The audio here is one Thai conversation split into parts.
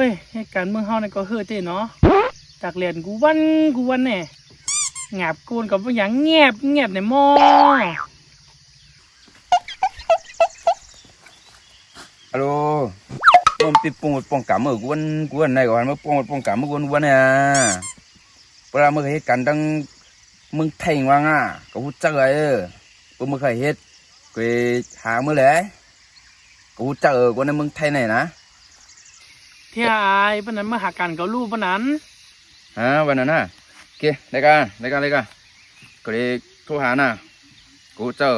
ว้ยเหตุการณ์เมืองเฮานี่ก็เฮ้อเต้เนาะจากเรียนกูวันแน่งาบโกนกับว่าหยังเงียบในหม้อฮัลโหลมันปิดปงปองกะมือกวนไหนก่อนมาปองกะมือกวนเนี่ยเวลาเมื่อเหตุการณ์ดังมึงแทงว่าง่ะก็พูดจักเลยกูไม่เคยเฮ็ดกูหาเมื่อไหร่กูพูดจักกูในมึงไทยไหนนะที่อายปนั้นมาหากันกับลูกปนั้นวันนั้นน่ะโอเคได้กันก็เลยโทรหาน่ะกูเจอ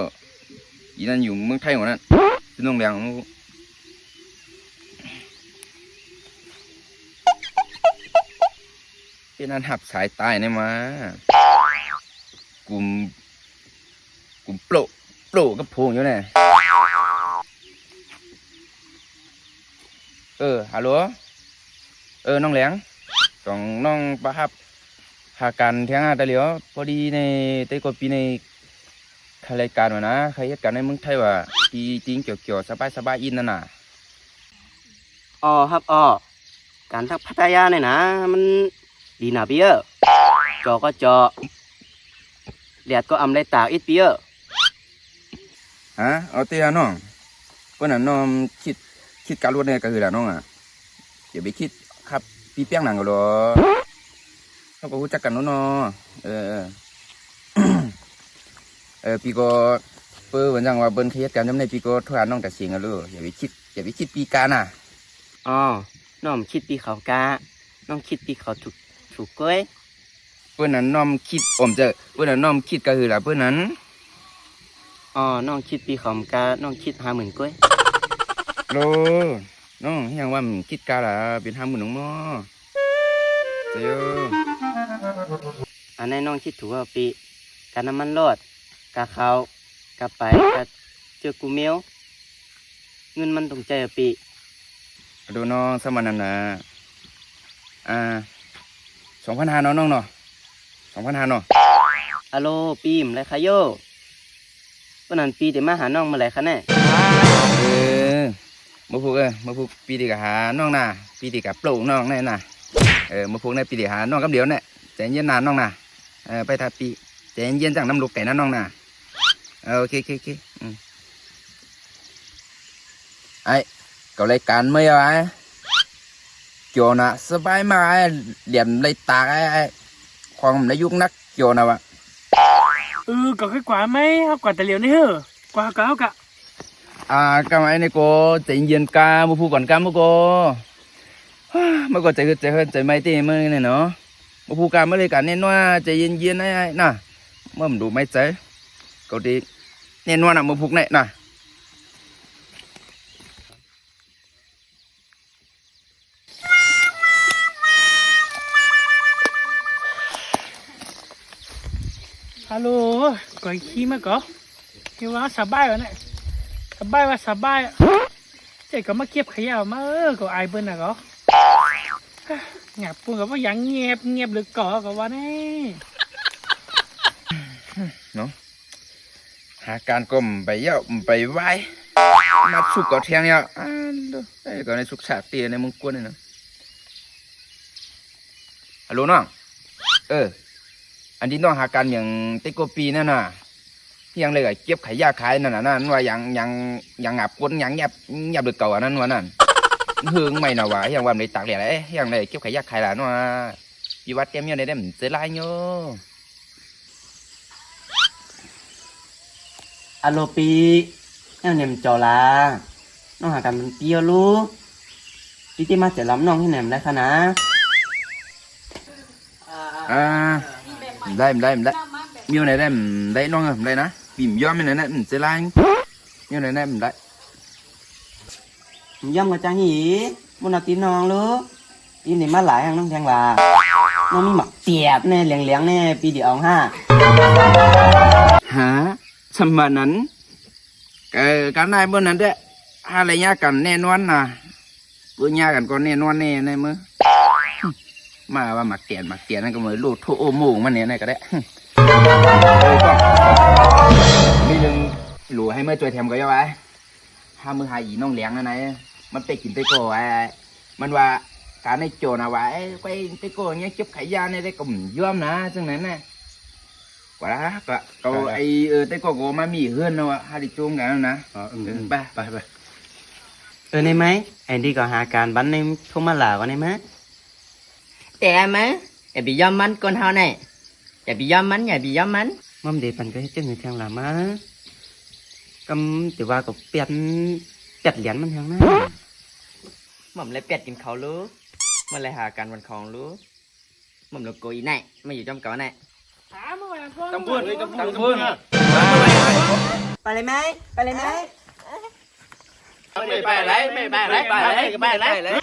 อีนั่นอยู่เมืองไทยหมดนั่นที่โรงแรมเป็นอันหับสายตายเนี่ยมากุมโปะกับพงอยู่เนี่ยฮัลโหลน้องแหลงต้องน้องประหับหาการเที่ยงแต่เหลียวพอดีในเต้กปีในรายการวะนะใครเหตุการณ์ในเมืองไทยว่าปีจริงเกี่ยวสบายอินนั่นน่ะครับการทักพัทยาเนี่ยนะมันดีหนาเปี้ยจอก็จอแดดก็อำไรตากอิดเปี้ยเอาเตี้ยน้องเพื่อนน้องคิดการรวดเนี่ยก็คือแล้วน้องอย่าไปคิดครับปีเปี้ยงหนังก็หรอเขาก็รู้จักกันน้องปีก็เปิ้ลเหมือนอย่างว่าเบิ้ลเครียดกันจำในปีก็ทุกอันน้องแต่เสียงกันเลยอย่าไปคิดปีกาน่ะน้องคิดปีเขากาน้องคิดปีเขาถูกก้อยเพื่อนนั้นน้องคิดเพื่อนนั้นน้องคิดก็คือแล้วเพื่อนนั้นน้องคิดปีเขากาน้องคิด50,000ก้อยโลน้องยังว่ามันคิดกาละเป็น50,000น้องมั้งเจ้าอันนี้น้องคิดถูกว่าปีการน้ำมันรอดกาเขากาไปกาเจอกูเมียวเงินมันต้องใจปีดูน้องสมัยนั้นนะ2,500น้องเนาะ2,500เนาะฮัลโหลปีมไรคะโยวันนั้นปีเดี๋ยวมาหาน้องมาไหนคะแน่มาพูกปีเดียวกับหาน้องน่ะปีเดียวกับปลูกน้องแน่น่ะมาพูกในปีเดียวหาน้องกับเดียวเนี่ยใจเย็นนานน้องน่ะไปทาปีใจเย็นจังน้ำลูกไก่นะน้องน่ะโอเคไอ้ก็รายการไม่เอาไอ้เกี่ยวนะสบายมากไอ้เหลี่ยมเลยตากไอ้ความในยุคนักเกี่ยวนะวะก็ค่อยกว่าไหมครับกว่าแต่เหลียวนี่เฮ้อกว่าเขากะกำไอ้นี่ก็ใจเย็นกามาพูดก่อนกามาก็เมื่อก่อนใจไม่ตีเมื่อนี่เนาะมาพูดกาเมื่อไรกันเนี่ยว่าใจเย็นไอ้น่ะเมื่อมันดูไม่ใจก็ดีเนี่ยว่าน่ะมาพูดเนี่ยน่ะฮัลโหลก่อยขี้มาก่อที่ว่าสบายวะเนี่ยสบายเจ๊ก็มาเก็บขยะมาก็อายเบิ้ลนะก็หงาบปูกับว่ายังเงียบหรือก่อกับว่านี่เนาะหาการกลมไปเยอะไปไว้มาสุกก็เทียงเนี่ยไอ้ก็ในสุกฉาเตียในมึงกวนเลยนะฮัลโหลน้องอันที่น้องหาการอย่างติ๊กปีนั่นน่ะที่ยังเลยก็เก็บขายยาขายนั่นน่ะนั่นว่ายังงับก้นยังหยับเดือดเก่าอันนั้นว่านั่นหึงไม่น่ะว่ายังว่าในตากเหลี่ยอะไรยังเลยเก็บขายยาขายหลานว่าอยู่วัดเต็มยังได้เหมือนเจริญโย่ฮัลโหลปีเนี่ยมันจอละน้องหากันมันเปี้ยวรู้ที่มาเจะล้ำน้องที่ไหนมันได้ขนาดได้miêu này đây đấy non rồi đây nè bìm gió này nè sẽ lai miêu này đây đấy gió người ta gì muốn nào tin non luôn tin thì má lại ăn nó thằng là nó mới mặc tiệp nè lẹng nè pi đi ong ha hả sầm mà nắn cái này bữa nắn đấy hai lấy nha cần nè non nè bữa nha cần con nè non nè này mơ mà mặc tiền này có mới lột thô mù mà nè này cái đấyมีหนึ่งหลูให้เมื่อจอยแถมก็ยังไงถ้ามือหายอีน้องเลี้ยงนั่นไงมันไปกินไปก่อมันว่า cả này chỗ nào vậy quay cái cô nhé chụp khải gia này đây cũng dơm nè chừng này nè quả đó cả cậu ấy tới cô mà mì hơn đâu ạ hai đi chung cái nè ba ในไหมไอ้ดีก็หาการบันในทุ่งมาหลาวันในไหม แต่มะอย่าไปยอมมันคนเฮาเนี่ยอย่าไปยอมมันอย่าไปยอมมัน มั่มเดปันก็ให้เจ้าเงินทางหลามากำแต่ว่าก็เปลี่ยนเหรียญมันทางนั้น หม่อมเลยเป็ดกินเขารู้มันเลยหาการวันของรู้หม่อมเลยโกยแน่ไม่อยู่จอมเก่าแน่ ถามมาว่าพ่อ tầm buôn tầm buôn ไปเลยไหมไปเลยไหม ไปđấy